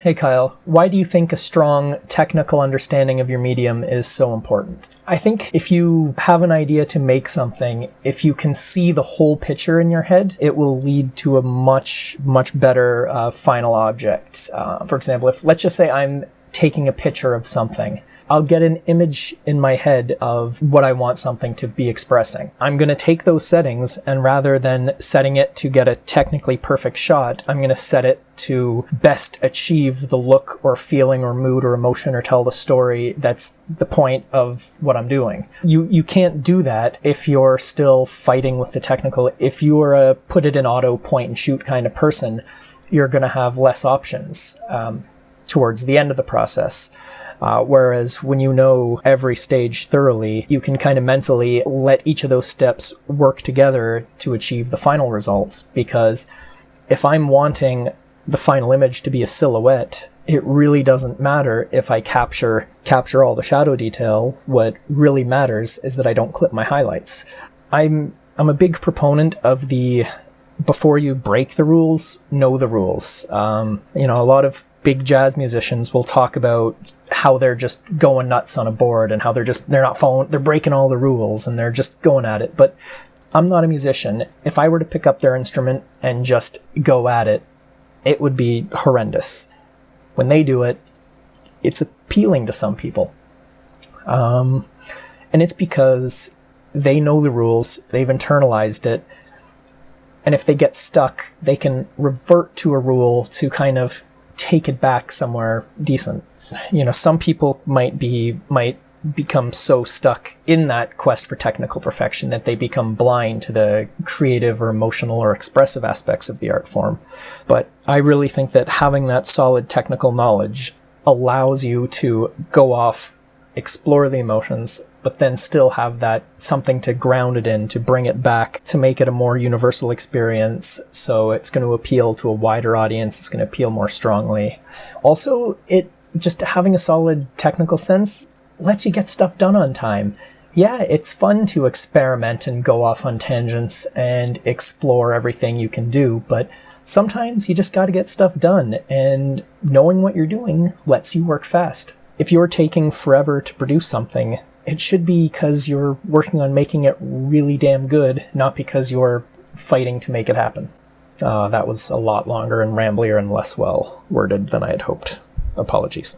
Hey Kyle, why do you think a strong technical understanding of your medium is so important? I think if you have an idea to make something, if you can see the whole picture in your head, it will lead to a much better final object. For example, let's just say I'm taking a picture of something. I'll get an image in my head of what I want something to be expressing. I'm going to take those settings, and rather than setting it to get a technically perfect shot, I'm going to set it to best achieve the look or feeling or mood or emotion or tell the story that's the point of what I'm doing. You can't do that if you're still fighting with the technical. If you're a put it in auto, point and shoot kind of person, you're going to have less options towards the end of the process. Whereas when you know every stage thoroughly, you can kind of mentally let each of those steps work together to achieve the final results. Because if I'm wanting the final image to be a silhouette, it really doesn't matter if I capture all the shadow detail. What really matters is that I don't clip my highlights. I'm a big proponent of the before you break the rules, know the rules. A lot of big jazz musicians will talk about how they're just going nuts on a board and how they're not following, they're breaking all the rules and they're just going at it. But I'm not a musician. If I were to pick up their instrument and just go at it, it would be horrendous. When they do it, it's appealing to some people. And it's because they know the rules, they've internalized it, and if they get stuck, they can revert to a rule to kind of take it back somewhere decent. Some people might become so stuck in that quest for technical perfection that they become blind to the creative or emotional or expressive aspects of the art form. But I really think that having that solid technical knowledge allows you to go off, explore the emotions, but then still have that something to ground it in, to bring it back, to make it a more universal experience. So it's going to appeal to a wider audience. It's going to appeal more strongly. Also, just having a solid technical sense lets you get stuff done on time. Yeah, it's fun to experiment and go off on tangents and explore everything you can do, but sometimes you just got to get stuff done, and knowing what you're doing lets you work fast. If you're taking forever to produce something, it should be because you're working on making it really damn good, not because you're fighting to make it happen. That was a lot longer and ramblier and less well worded than I had hoped. Apologies.